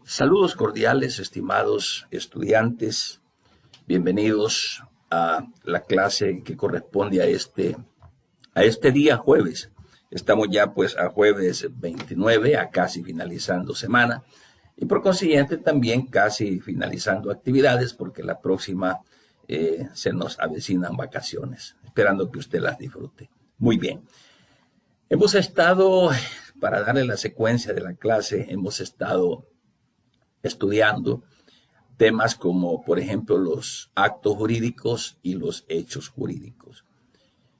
Saludos cordiales, estimados estudiantes. Bienvenidos a la clase que corresponde a este día jueves. Estamos ya pues a jueves 29, a casi finalizando semana y por consiguiente también casi finalizando actividades porque la próxima se nos avecinan vacaciones, esperando que usted las disfrute. Muy bien. Hemos estado, para darle la secuencia de la clase, hemos estado estudiando temas como, por ejemplo, los actos jurídicos y los hechos jurídicos.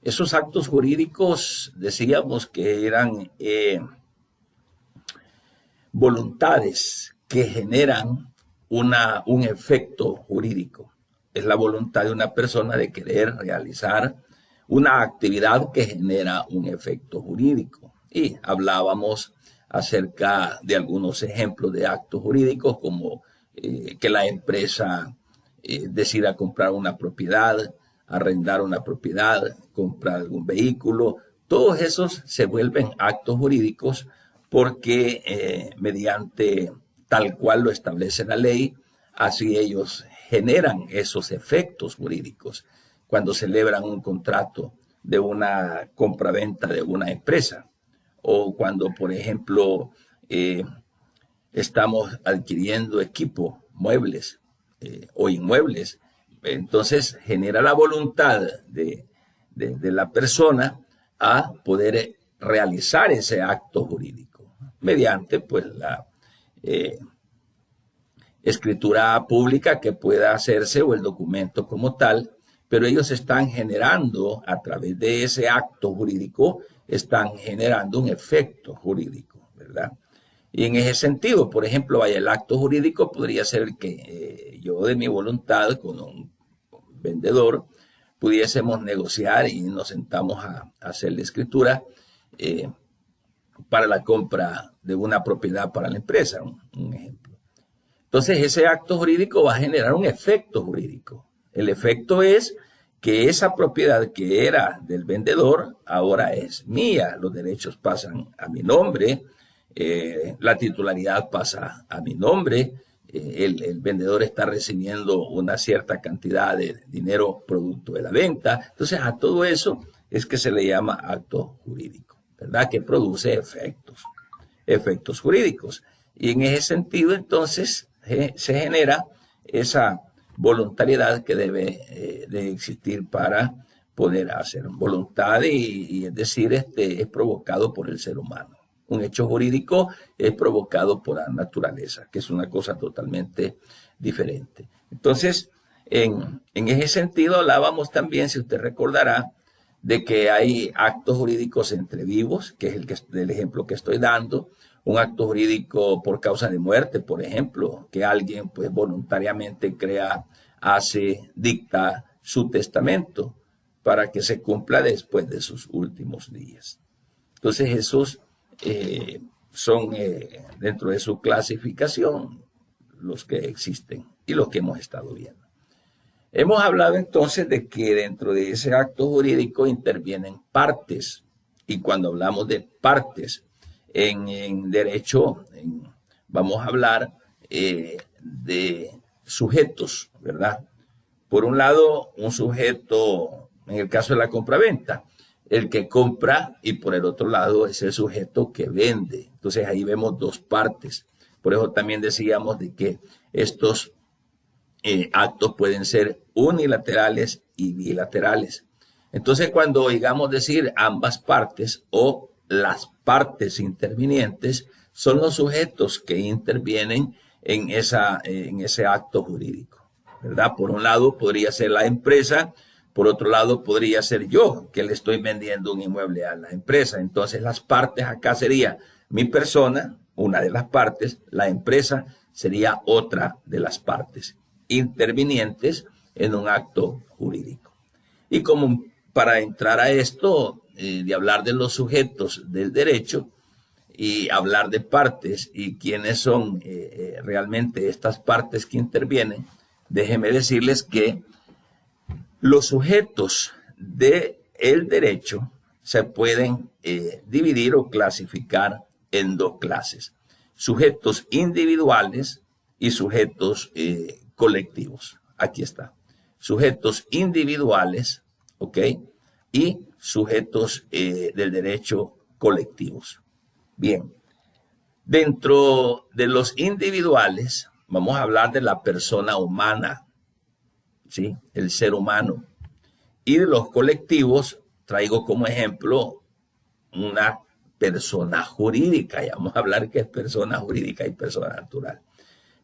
Esos actos jurídicos decíamos que eran voluntades que generan un efecto jurídico. Es la voluntad de una persona de querer realizar una actividad que genera un efecto jurídico. Y hablábamos acerca de algunos ejemplos de actos jurídicos como que la empresa decida comprar una propiedad, arrendar una propiedad, comprar algún vehículo. Todos esos se vuelven actos jurídicos porque mediante tal cual lo establece la ley, así ellos generan esos efectos jurídicos cuando celebran un contrato de una compraventa de una empresa o cuando, por ejemplo, estamos adquiriendo equipo, muebles o inmuebles. Entonces genera la voluntad de la persona a poder realizar ese acto jurídico mediante pues la escritura pública que pueda hacerse o el documento como tal, pero ellos están generando a través de ese acto jurídico, están generando un efecto jurídico, ¿verdad? Y en ese sentido, por ejemplo, vaya, el acto jurídico podría ser que yo de mi voluntad con un vendedor pudiésemos negociar y nos sentamos a hacer la escritura para la compra de una propiedad para la empresa, un ejemplo. Entonces ese acto jurídico va a generar un efecto jurídico. El efecto es que esa propiedad que era del vendedor ahora es mía, los derechos pasan a mi nombre, la titularidad pasa a mi nombre, el vendedor está recibiendo una cierta cantidad de dinero producto de la venta. Entonces a todo eso es que se le llama acto jurídico, ¿verdad? Que produce efectos jurídicos. Y en ese sentido entonces se genera esa voluntariedad que debe de existir para poder hacer voluntad y es decir, es provocado por el ser humano. Un hecho jurídico es provocado por la naturaleza, que es una cosa totalmente diferente. Entonces, en ese sentido hablábamos también, si usted recordará, de que hay actos jurídicos entre vivos, que es el ejemplo que estoy dando, un acto jurídico por causa de muerte, por ejemplo, que alguien pues voluntariamente dicta su testamento para que se cumpla después de sus últimos días. Entonces esos son dentro de su clasificación los que existen y los que hemos estado viendo. Hemos hablado entonces de que dentro de ese acto jurídico intervienen partes y cuando hablamos de partes en derecho vamos a hablar de sujetos, ¿verdad? Por un lado, un sujeto, en el caso de la compraventa, el que compra y por el otro lado es el sujeto que vende. Entonces ahí vemos dos partes. Por eso también decíamos de que estos actos pueden ser unilaterales y bilaterales. Entonces cuando oigamos decir ambas partes o las partes intervinientes son los sujetos que intervienen en ese acto jurídico, ¿verdad? Por un lado podría ser la empresa, por otro lado podría ser yo que le estoy vendiendo un inmueble a la empresa. Entonces las partes acá sería mi persona, una de las partes, la empresa sería otra de las partes intervinientes en un acto jurídico. Y como para entrar a esto, de hablar de los sujetos del derecho y hablar de partes y quiénes son realmente estas partes que intervienen, déjenme decirles que los sujetos del derecho se pueden dividir o clasificar en dos clases. sujetos individuales y sujetos colectivos. Aquí está. Sujetos individuales, ¿ok? Y sujetos del derecho colectivos. Bien. Dentro de los individuales, vamos a hablar de la persona humana, ¿sí? El ser humano. Y de los colectivos, traigo como ejemplo una persona jurídica. Y vamos a hablar que es persona jurídica y persona natural.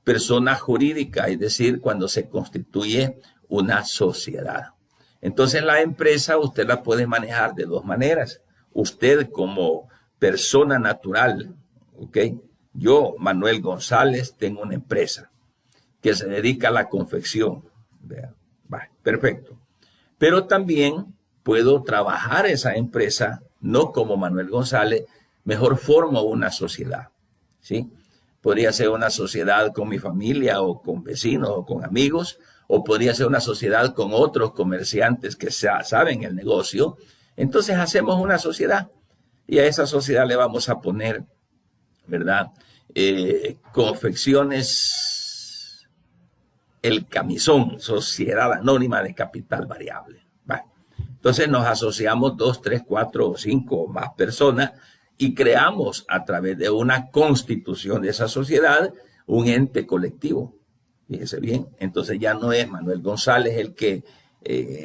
Persona jurídica, es decir, cuando se constituye una sociedad. Entonces la empresa usted la puede manejar de dos maneras. Usted como persona natural, ¿ok? Yo, Manuel González, tengo una empresa que se dedica a la confección. Perfecto. Pero también puedo trabajar esa empresa, no como Manuel González, mejor formo una sociedad, ¿sí? Podría ser una sociedad con mi familia o con vecinos o con amigos, o podría ser una sociedad con otros comerciantes que saben el negocio. Entonces hacemos una sociedad y a esa sociedad le vamos a poner, ¿verdad? Confecciones El Camisón, Sociedad Anónima de Capital Variable. Bueno, entonces nos asociamos 2, 3, 4 o 5 o más personas y creamos a través de una constitución de esa sociedad un ente colectivo. Fíjese bien, entonces ya no es Manuel González el que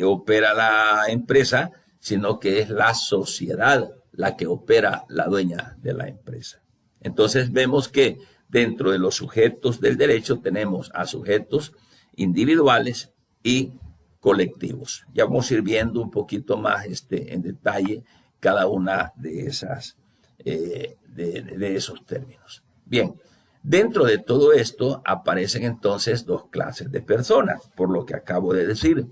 opera la empresa, sino que es la sociedad la que opera la dueña de la empresa. Entonces vemos que dentro de los sujetos del derecho tenemos a sujetos individuales y colectivos. Ya vamos a ir viendo un poquito más en detalle cada una de esas de esos términos. Bien, dentro de todo esto aparecen entonces dos clases de personas, por lo que acabo de decir.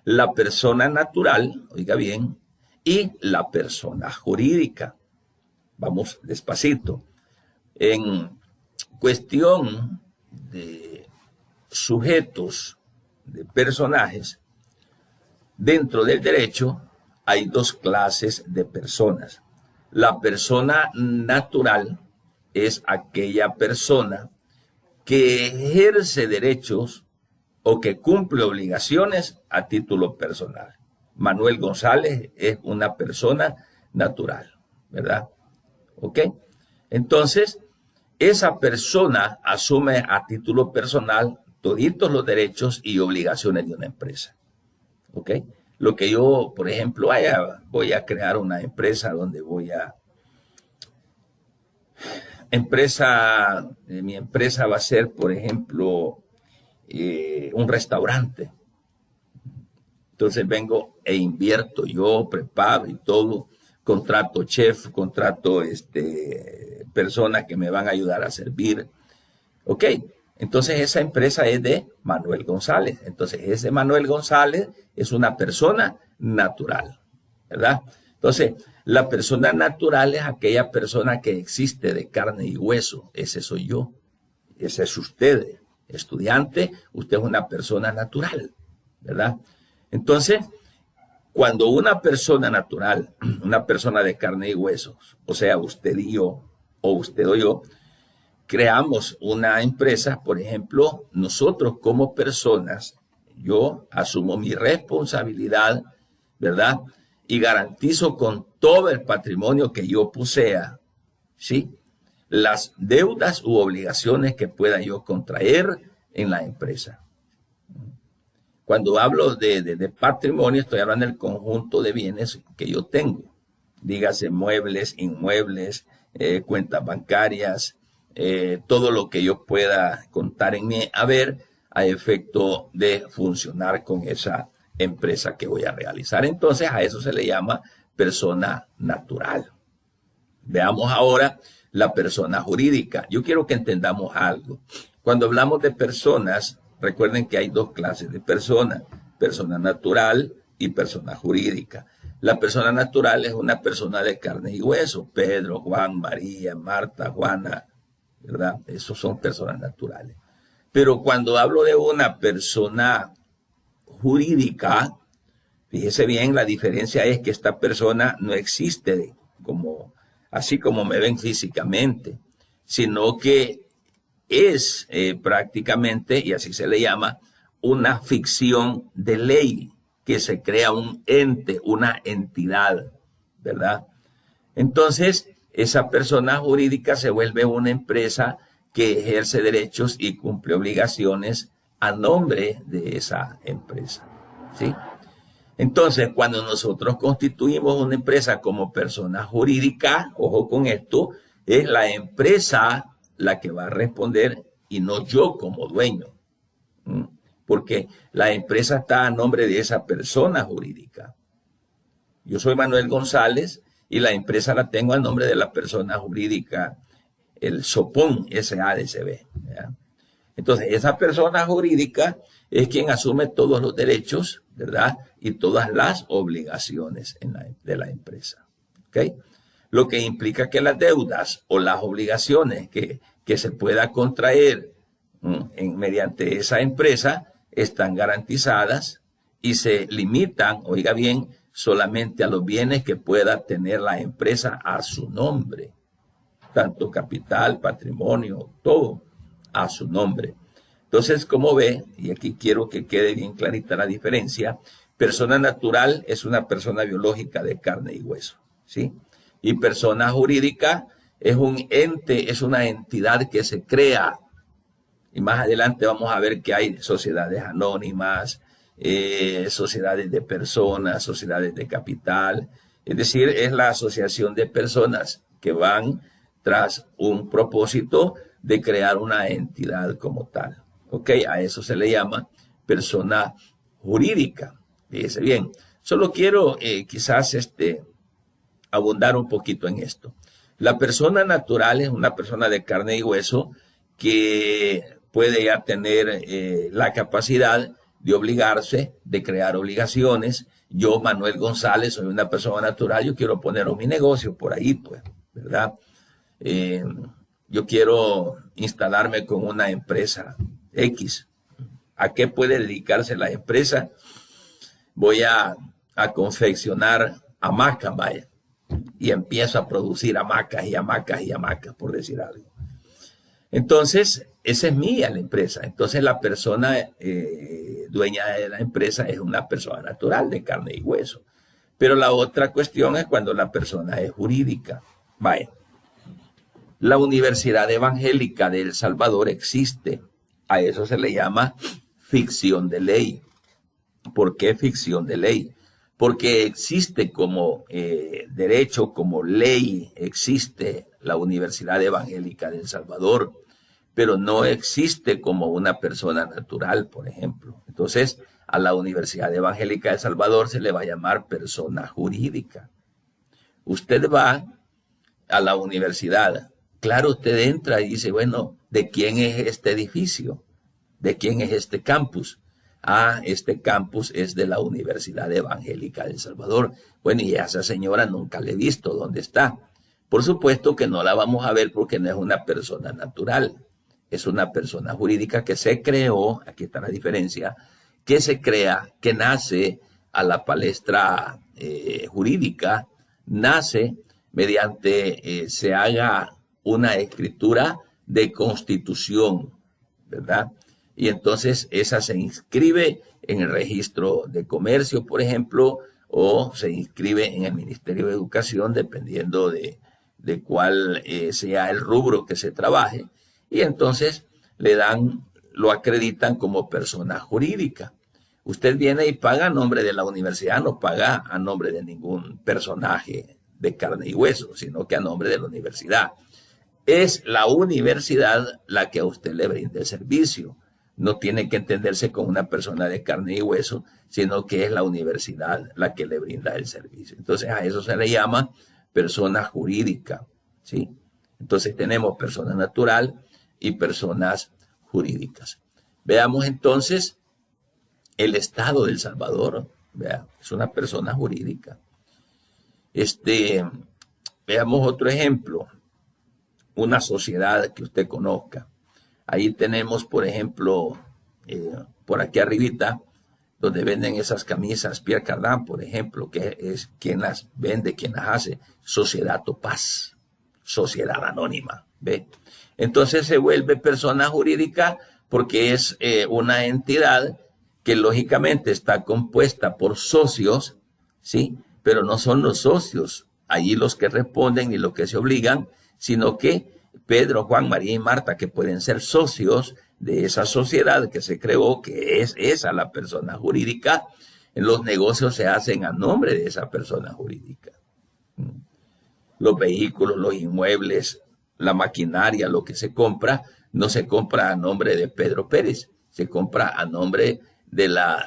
La persona natural, oiga bien, y la persona jurídica. Vamos despacito. En cuestión de sujetos, de personajes, dentro del derecho hay dos clases de personas. La persona natural es aquella persona que ejerce derechos o que cumple obligaciones a título personal. Manuel González es una persona natural, ¿verdad? ¿Ok? Entonces, esa persona asume a título personal toditos los derechos y obligaciones de una empresa. ¿Ok? Lo que yo, por ejemplo, voy a crear una empresa donde mi empresa va a ser, por ejemplo, un restaurante. Entonces vengo e invierto, yo preparo y todo, contrato chef, contrato personas que me van a ayudar a servir. Ok, entonces esa empresa es de Manuel González. Entonces ese Manuel González es una persona natural, ¿verdad? Entonces, la persona natural es aquella persona que existe de carne y hueso. Ese soy yo. Ese es usted, estudiante. Usted es una persona natural, ¿verdad? Entonces, cuando una persona natural, una persona de carne y huesos, o sea, usted y yo, o usted o yo, creamos una empresa, por ejemplo, nosotros como personas, yo asumo mi responsabilidad, ¿verdad? Y garantizo con todo el patrimonio que yo posea, ¿sí? Las deudas u obligaciones que pueda yo contraer en la empresa. Cuando hablo de patrimonio, estoy hablando del conjunto de bienes que yo tengo. Dígase muebles, inmuebles, cuentas bancarias, todo lo que yo pueda contar en mi haber a efecto de funcionar con esa empresa que voy a realizar. Entonces a eso se le llama persona natural. Veamos ahora la persona jurídica. Yo quiero que entendamos algo. Cuando hablamos de personas, recuerden que hay dos clases de personas, persona natural y persona jurídica. La persona natural es una persona de carne y hueso, Pedro, Juan, María, Marta, Juana, ¿verdad? Esos son personas naturales. Pero cuando hablo de una persona jurídica, fíjese bien, la diferencia es que esta persona no existe así como me ven físicamente, sino que es prácticamente, y así se le llama, una ficción de ley, que se crea un ente, una entidad, ¿verdad? Entonces, esa persona jurídica se vuelve una empresa que ejerce derechos y cumple obligaciones a nombre de esa empresa, ¿sí? Entonces, cuando nosotros constituimos una empresa como persona jurídica, ojo con esto, es la empresa la que va a responder y no yo como dueño. Porque la empresa está a nombre de esa persona jurídica. Yo soy Manuel González y la empresa la tengo a nombre de la persona jurídica, el Sopón S.A.D.C.B. ¿ya? Entonces, esa persona jurídica es quien asume todos los derechos, ¿verdad? Y todas las obligaciones de la empresa. ¿Ok? Lo que implica que las deudas o las obligaciones que se pueda contraer mediante esa empresa están garantizadas y se limitan, oiga bien, solamente a los bienes que pueda tener la empresa a su nombre. Tanto capital, patrimonio, todo a su nombre. Entonces, como ve, y aquí quiero que quede bien clarita la diferencia, persona natural es una persona biológica de carne y hueso, ¿sí? Y persona jurídica es un ente, es una entidad que se crea. Y más adelante vamos a ver que hay sociedades anónimas, sociedades de personas, sociedades de capital. Es decir, es la asociación de personas que van tras un propósito de crear una entidad como tal. ¿Ok? A eso se le llama persona jurídica. Fíjese bien. Solo quiero quizás abundar un poquito en esto. La persona natural es una persona de carne y hueso que puede ya tener la capacidad de obligarse, de crear obligaciones. Yo, Manuel González, soy una persona natural, yo quiero poner mi negocio por ahí, pues, ¿verdad? Yo quiero instalarme con una empresa X. ¿A qué puede dedicarse la empresa? Voy a confeccionar hamacas, vaya, y empiezo a producir hamacas y hamacas y hamacas, por decir algo. Entonces, esa es mía la empresa. Entonces, la persona dueña de la empresa es una persona natural de carne y hueso. Pero la otra cuestión es cuando la persona es jurídica. Vaya, la Universidad Evangélica de El Salvador existe. A eso se le llama ficción de ley. ¿Por qué ficción de ley? Porque existe como derecho, como ley, existe la Universidad Evangélica de El Salvador, pero no existe como una persona natural, por ejemplo. Entonces, a la Universidad Evangélica de El Salvador se le va a llamar persona jurídica. Usted va a la universidad, claro, usted entra y dice, bueno, ¿de quién es este edificio? ¿De quién es este campus? Ah, este campus es de la Universidad Evangélica de El Salvador. Bueno, y a esa señora nunca le he visto dónde está. Por supuesto que no la vamos a ver porque no es una persona natural. Es una persona jurídica que se creó, aquí está la diferencia, que se crea, que nace a la palestra jurídica, nace mediante se haga una escritura de constitución, ¿verdad? Y entonces esa se inscribe en el registro de comercio, por ejemplo, o se inscribe en el Ministerio de Educación, dependiendo de cuál sea el rubro que se trabaje. Y entonces lo acreditan como persona jurídica. Usted viene y paga a nombre de la universidad, no paga a nombre de ningún personaje de carne y hueso, sino que a nombre de la universidad. Es la universidad la que a usted le brinda el servicio. No tiene que entenderse con una persona de carne y hueso, sino que es la universidad la que le brinda el servicio. Entonces a eso se le llama persona jurídica, ¿sí? Entonces tenemos persona natural y personas jurídicas. Veamos entonces el Estado de El Salvador. Vea, es una persona jurídica. Veamos otro ejemplo. Una sociedad que usted conozca. Ahí tenemos, por ejemplo, por aquí arribita, donde venden esas camisas, Pierre Cardin, por ejemplo, que es quien las vende, quien las hace, Sociedad Topaz, sociedad anónima. ¿Ve? Entonces se vuelve persona jurídica porque es una entidad que lógicamente está compuesta por socios, ¿sí? Pero no son los socios allí los que responden ni los que se obligan, sino que Pedro, Juan, María y Marta, que pueden ser socios de esa sociedad que se creó, que es esa la persona jurídica, los negocios se hacen a nombre de esa persona jurídica. Los vehículos, los inmuebles, la maquinaria, lo que se compra, no se compra a nombre de Pedro Pérez, se compra a nombre de la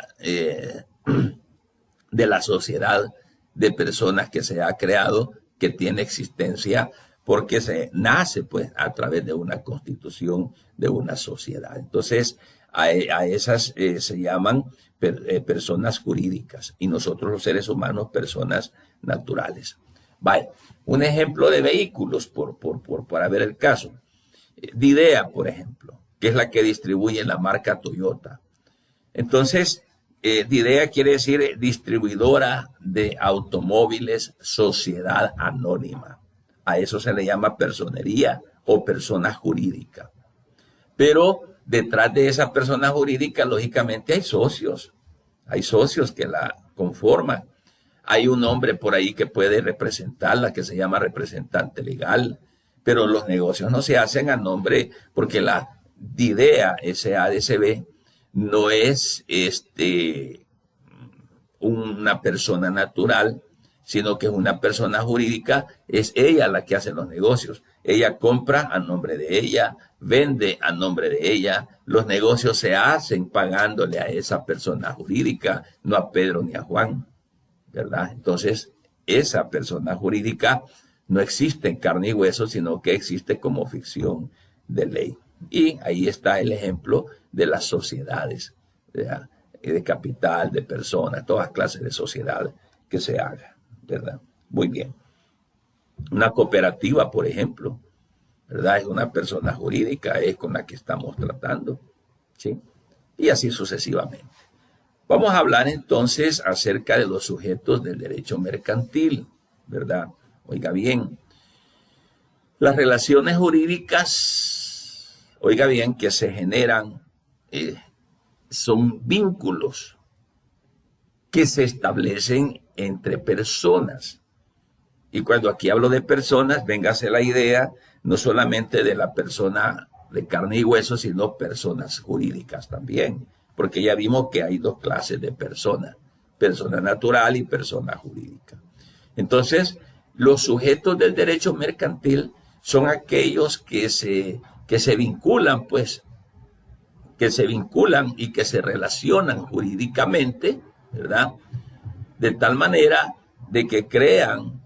sociedad de personas que se ha creado, que tiene existencia porque se nace pues a través de una constitución de una sociedad. Entonces a esas se llaman personas jurídicas y nosotros los seres humanos personas naturales. Vale. Un ejemplo de vehículos para ver el caso. Didea, por ejemplo, que es la que distribuye la marca Toyota. Entonces, Didea quiere decir distribuidora de automóviles, sociedad anónima. A eso se le llama personería o persona jurídica. Pero detrás de esa persona jurídica, lógicamente, hay socios. Hay socios que la conforman. Hay un hombre por ahí que puede representarla, que se llama representante legal, pero los negocios no se hacen a nombre, porque la DIDEA SADCB no es una persona natural, sino que es una persona jurídica, es ella la que hace los negocios. Ella compra a nombre de ella, vende a nombre de ella, los negocios se hacen pagándole a esa persona jurídica, no a Pedro ni a Juan, ¿verdad? Entonces, esa persona jurídica no existe en carne y hueso, sino que existe como ficción de ley. Y ahí está el ejemplo de las sociedades, de capital, de personas, todas clases de sociedad que se haga, ¿verdad? Muy bien. Una cooperativa, por ejemplo, ¿verdad? Es una persona jurídica, es con la que estamos tratando, ¿sí? Y así sucesivamente. Vamos a hablar entonces acerca de los sujetos del derecho mercantil, ¿verdad? Oiga bien, las relaciones jurídicas, oiga bien, que se generan son vínculos que se establecen entre personas. Y cuando aquí hablo de personas, véngase la idea no solamente de la persona de carne y hueso, sino personas jurídicas también. Porque ya vimos que hay dos clases de personas, persona natural y persona jurídica. Entonces, los sujetos del derecho mercantil son aquellos que se vinculan, pues, que se vinculan y que se relacionan jurídicamente, ¿verdad? De tal manera de que crean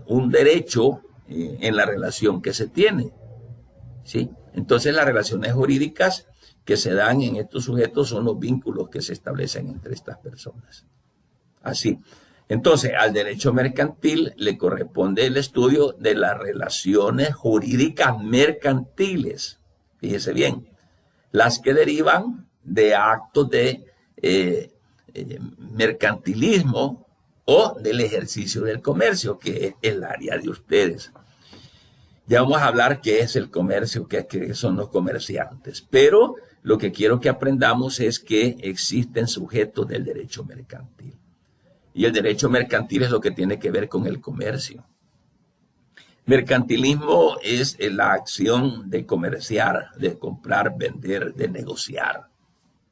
un derecho en la relación que se tiene, ¿sí? Entonces, las relaciones jurídicas que se dan en estos sujetos son los vínculos que se establecen entre estas personas. Así. Entonces, al derecho mercantil le corresponde el estudio de las relaciones jurídicas mercantiles. Fíjese bien, las que derivan de actos de mercantilismo o del ejercicio del comercio, que es el área de ustedes. Ya vamos a hablar qué es el comercio, qué son los comerciantes, pero lo que quiero que aprendamos es que existen sujetos del derecho mercantil. Y el derecho mercantil es lo que tiene que ver con el comercio. Mercantilismo es la acción de comerciar, de comprar, vender, de negociar.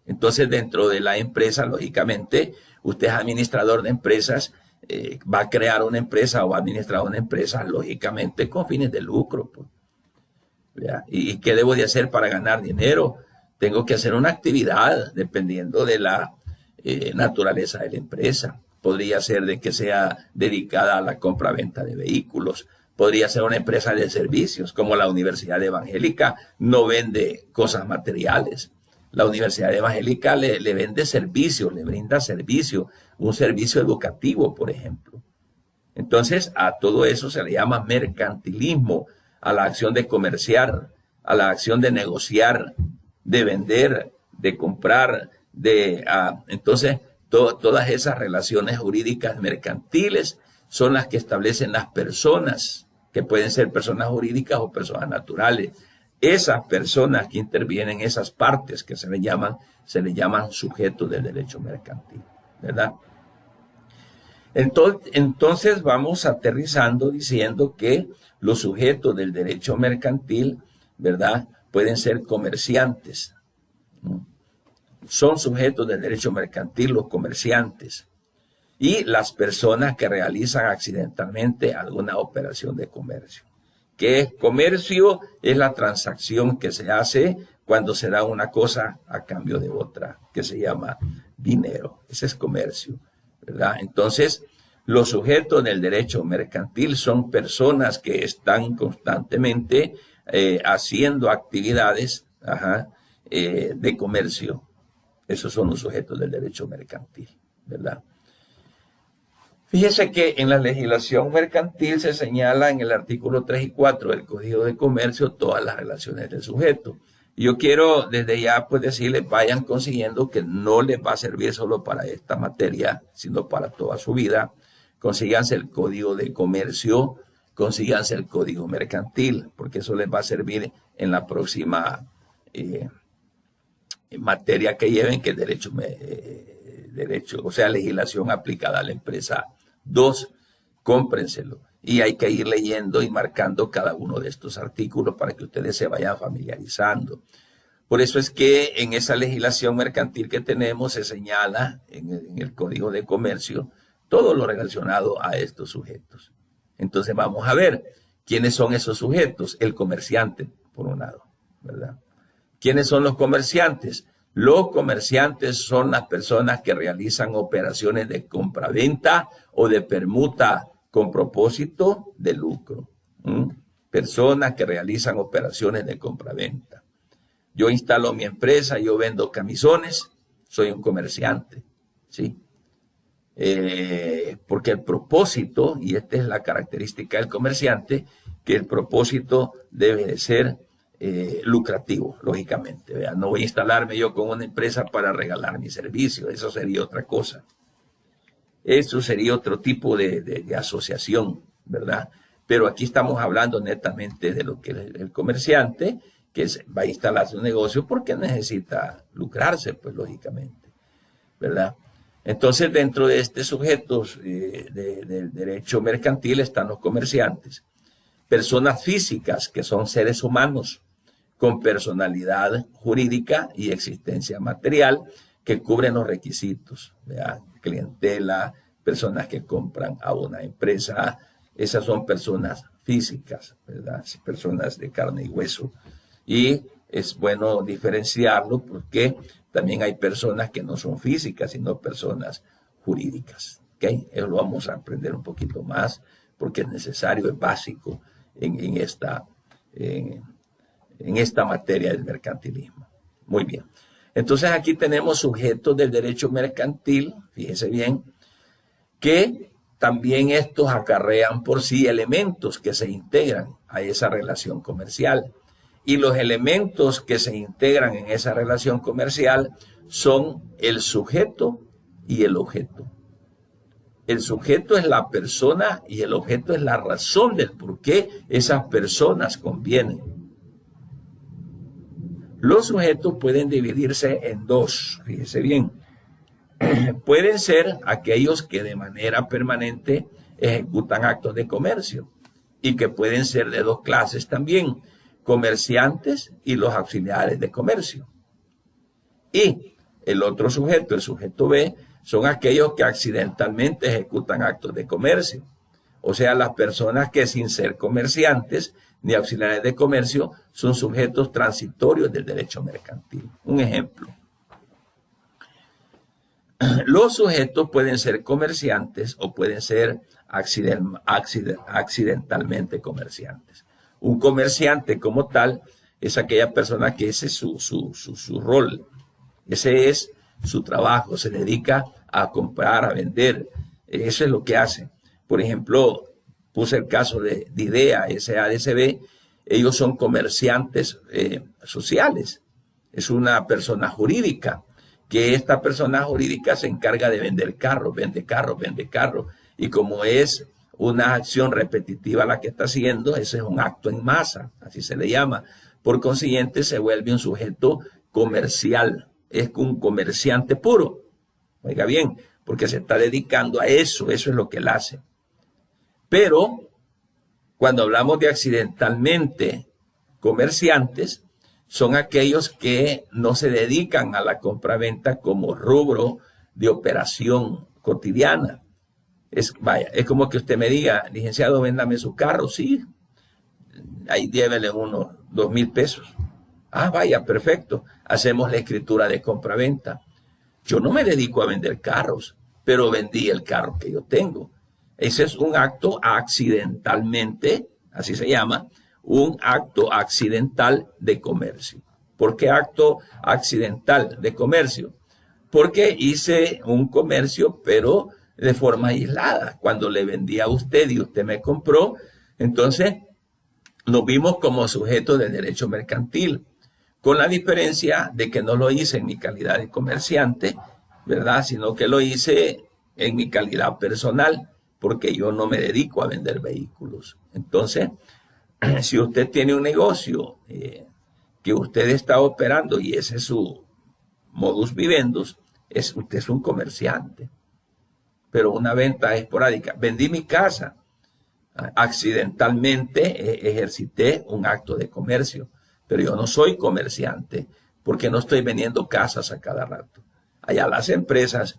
Entonces, dentro de la empresa, lógicamente, usted es administrador de empresas, va a crear una empresa o va a administrar una empresa, lógicamente, con fines de lucro. Pues. ¿Y qué debo de hacer para ganar dinero? Tengo que hacer una actividad dependiendo de la naturaleza de la empresa. Podría ser de que sea dedicada a la compra-venta de vehículos. Podría ser una empresa de servicios, como la Universidad Evangélica no vende cosas materiales. La Universidad Evangélica le vende servicios, le brinda servicio, un servicio educativo, por ejemplo. Entonces, a todo eso se le llama mercantilismo, a la acción de comerciar, a la acción de negociar, de vender, de comprar, entonces todas esas relaciones jurídicas mercantiles son las que establecen las personas que pueden ser personas jurídicas o personas naturales. Esas personas que intervienen, esas partes que se le llaman sujetos del derecho mercantil, ¿verdad? Entonces vamos aterrizando diciendo que los sujetos del derecho mercantil, ¿verdad?, pueden ser comerciantes. Son sujetos del derecho mercantil los comerciantes y las personas que realizan accidentalmente alguna operación de comercio. ¿Qué es comercio? Es la transacción que se hace cuando se da una cosa a cambio de otra, que se llama dinero. Ese es comercio, ¿verdad? Entonces, los sujetos del derecho mercantil son personas que están constantemente haciendo actividades de comercio. Esos son los sujetos del derecho mercantil, ¿verdad? Fíjese que en la legislación mercantil se señala en el artículo 3 y 4 del Código de Comercio todas las relaciones del sujeto. Yo quiero desde ya pues decirles, vayan consiguiendo que no les va a servir solo para esta materia, sino para toda su vida. Consíganse el Código de Comercio, consíganse el Código Mercantil, porque eso les va a servir en la próxima materia que lleven, que es derecho, o sea, legislación aplicada a la empresa 2, cómprenselo. Y hay que ir leyendo y marcando cada uno de estos artículos para que ustedes se vayan familiarizando. Por eso es que en esa legislación mercantil que tenemos se señala en el Código de Comercio todo lo relacionado a estos sujetos. Entonces vamos a ver quiénes son esos sujetos. El comerciante, por un lado, ¿verdad? ¿Quiénes son los comerciantes? Los comerciantes son las personas que realizan operaciones de compraventa o de permuta con propósito de lucro. Personas que realizan operaciones de compraventa. Yo instalo mi empresa, yo vendo camisones, soy un comerciante, ¿sí? Porque el propósito, y esta es la característica del comerciante, que el propósito debe de ser lucrativo, lógicamente, ¿verdad? No voy a instalarme yo con una empresa para regalar mi servicio, eso sería otra cosa. Eso sería otro tipo de asociación, ¿verdad? Pero aquí estamos hablando netamente de lo que es el comerciante, que va a instalar su negocio porque necesita lucrarse, pues lógicamente, ¿verdad? Entonces, dentro de este sujeto del derecho mercantil están los comerciantes. Personas físicas, que son seres humanos, con personalidad jurídica y existencia material, que cubren los requisitos, ¿verdad? Clientela, personas que compran a una empresa, esas son personas físicas, ¿verdad? Personas de carne y hueso. Y es bueno diferenciarlo porque también hay personas que no son físicas, sino personas jurídicas. ¿Okay? Eso lo vamos a aprender un poquito más porque es necesario, es básico en esta materia del mercantilismo. Muy bien. Entonces aquí tenemos sujetos del derecho mercantil, fíjese bien, que también estos acarrean por sí elementos que se integran a esa relación comercial. Y los elementos que se integran en esa relación comercial son el sujeto y el objeto. El sujeto es la persona y el objeto es la razón del por qué esas personas convienen. Los sujetos pueden dividirse en dos, fíjese bien. Pueden ser aquellos que de manera permanente ejecutan actos de comercio y que pueden ser de dos clases también, comerciantes y los auxiliares de comercio. Y el otro sujeto, el sujeto B, son aquellos que accidentalmente ejecutan actos de comercio. O sea, las personas que sin ser comerciantes ni auxiliares de comercio son sujetos transitorios del derecho mercantil. Un ejemplo. Los sujetos pueden ser comerciantes o pueden ser accidentalmente comerciantes. Un comerciante como tal es aquella persona que ese es su rol, ese es su trabajo, se dedica a comprar, a vender, eso es lo que hace. Por ejemplo, puse el caso de IDEA, SADCB, ellos son comerciantes sociales, es una persona jurídica, que esta persona jurídica se encarga de vender carros, vende carros, y como es una acción repetitiva la que está haciendo, ese es un acto en masa, así se le llama. Por consiguiente, se vuelve un sujeto comercial, es un comerciante puro. Oiga bien, porque se está dedicando a eso, eso es lo que él hace. Pero cuando hablamos de accidentalmente comerciantes, son aquellos que no se dedican a la compraventa como rubro de operación cotidiana. Vaya, es como que usted me diga, licenciado, véndame su carro, sí, ahí llévele unos 2,000 pesos. Ah, vaya, perfecto, hacemos la escritura de compraventa. Yo no me dedico a vender carros, pero vendí el carro que yo tengo. Ese es un acto accidentalmente, así se llama, un acto accidental de comercio. ¿Por qué acto accidental de comercio? Porque hice un comercio, pero de forma aislada. Cuando le vendí a usted y usted me compró, entonces nos vimos como sujetos de derecho mercantil, con la diferencia de que no lo hice en mi calidad de comerciante, ¿verdad? Sino que lo hice en mi calidad personal, porque yo no me dedico a vender vehículos. Entonces, si usted tiene un negocio que usted está operando y ese es su modus vivendus, usted es un comerciante. Pero una venta esporádica. Vendí mi casa. Accidentalmente ejercité un acto de comercio, pero yo no soy comerciante porque no estoy vendiendo casas a cada rato. Allá las empresas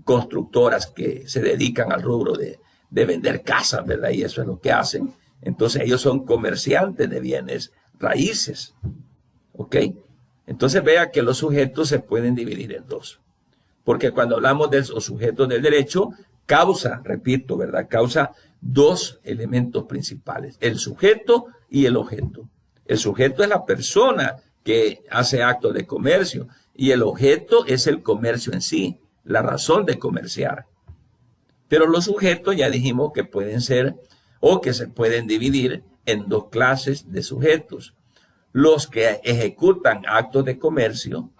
constructoras que se dedican al rubro de vender casas, ¿verdad? Y eso es lo que hacen. Entonces ellos son comerciantes de bienes raíces, ¿ok? Entonces vea que los sujetos se pueden dividir en dos. Porque cuando hablamos de los sujetos del derecho, causa, repito, ¿verdad? Causa dos elementos principales, el sujeto y el objeto. El sujeto es la persona que hace actos de comercio y el objeto es el comercio en sí, la razón de comerciar. Pero los sujetos ya dijimos que pueden ser o que se pueden dividir en dos clases de sujetos. Los que ejecutan actos de comercio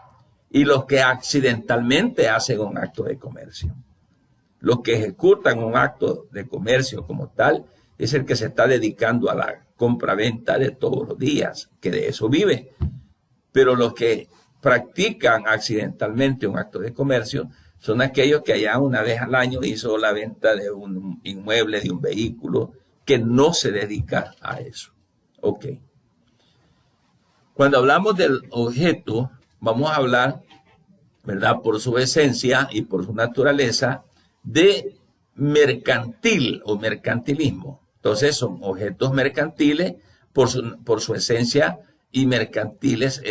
y los que accidentalmente hacen un acto de comercio. Los que ejecutan un acto de comercio como tal es el que se está dedicando a la compra-venta de todos los días, que de eso vive. Pero los que practican accidentalmente un acto de comercio son aquellos que allá una vez al año hizo la venta de un inmueble, de un vehículo, que no se dedica a eso. Ok. Cuando hablamos del objeto, vamos a hablar, ¿verdad? Por su esencia y por su naturaleza, de mercantil o mercantilismo. Entonces son objetos mercantiles por su esencia y mercantiles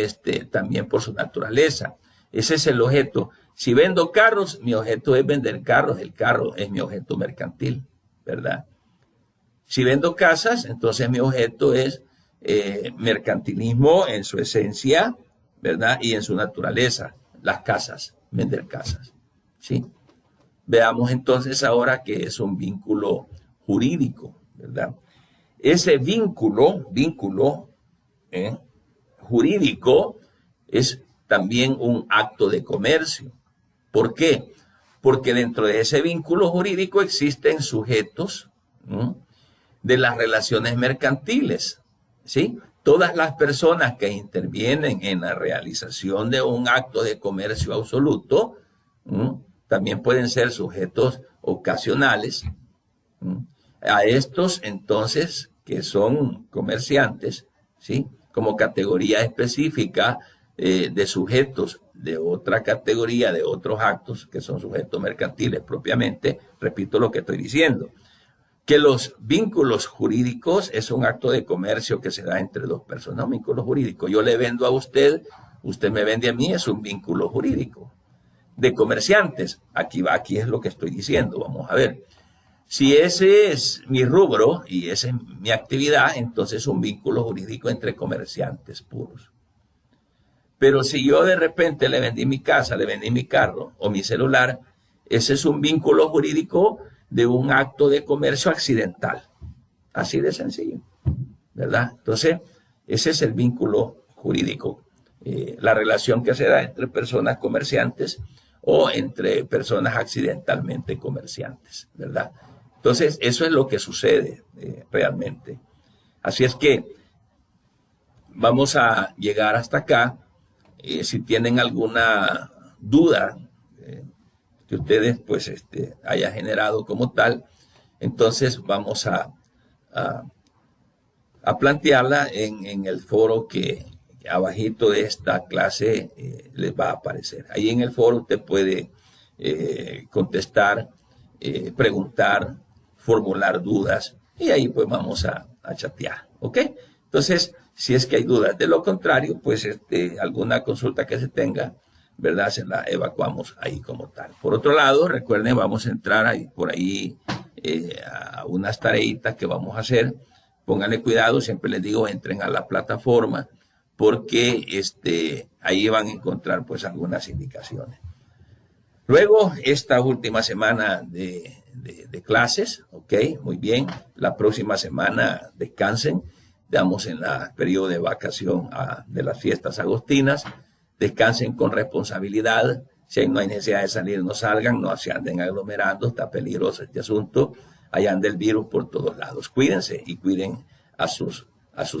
también por su naturaleza. Ese es el objeto. Si vendo carros, mi objeto es vender carros, el carro es mi objeto mercantil, ¿verdad? Si vendo casas, entonces mi objeto es mercantilismo en su esencia, ¿verdad? Y en su naturaleza, las casas, vender casas, ¿sí? Veamos entonces ahora qué es un vínculo jurídico, ¿verdad? Ese vínculo jurídico es también un acto de comercio. ¿Por qué? Porque dentro de ese vínculo jurídico existen sujetos de las relaciones mercantiles, ¿sí? Todas las personas que intervienen en la realización de un acto de comercio absoluto también pueden ser sujetos ocasionales. A estos, entonces, que son comerciantes, ¿sí? Como categoría específica de sujetos de otra categoría, de otros actos, que son sujetos mercantiles propiamente, repito lo que estoy diciendo, que los vínculos jurídicos es un acto de comercio que se da entre dos personas, un vínculo jurídico. Yo le vendo a usted, usted me vende a mí, es un vínculo jurídico. De comerciantes, aquí es lo que estoy diciendo, vamos a ver. Si ese es mi rubro y esa es mi actividad, entonces es un vínculo jurídico entre comerciantes puros. Pero si yo de repente le vendí mi casa, le vendí mi carro o mi celular, ese es un vínculo jurídico de un acto de comercio accidental. Así de sencillo, ¿verdad? Entonces, ese es el vínculo jurídico, la relación que se da entre personas comerciantes o entre personas accidentalmente comerciantes, ¿verdad? Entonces, eso es lo que sucede realmente. Así es que vamos a llegar hasta acá. Si tienen alguna duda que ustedes pues haya generado como tal, entonces vamos a plantearla en el foro que abajito de esta clase les va a aparecer. Ahí en el foro usted puede contestar, preguntar, formular dudas y ahí pues vamos a chatear, ¿ok? Entonces, si es que hay dudas, de lo contrario, pues alguna consulta que se tenga, ¿verdad? Se la evacuamos ahí como tal. Por otro lado, recuerden, vamos a entrar ahí, por ahí a unas tareitas que vamos a hacer. Pónganle cuidado, siempre les digo, entren a la plataforma porque ahí van a encontrar pues algunas indicaciones. Luego, esta última semana de clases, ok, muy bien. La próxima semana descansen. Estamos en la periodo de vacación de las fiestas agostinas. Descansen con responsabilidad. Si no hay necesidad de salir, no salgan, no se anden aglomerando. Está peligroso este asunto. Ahí anda el virus por todos lados. Cuídense y cuiden a sus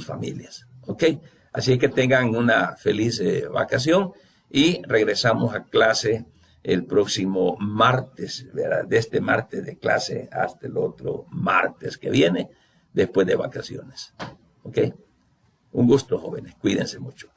familias, ok. Así que tengan una feliz vacación y regresamos a clase el próximo martes, ¿verdad? De este martes de clase hasta el otro martes que viene, después de vacaciones. ¿Ok? Un gusto, jóvenes. Cuídense mucho.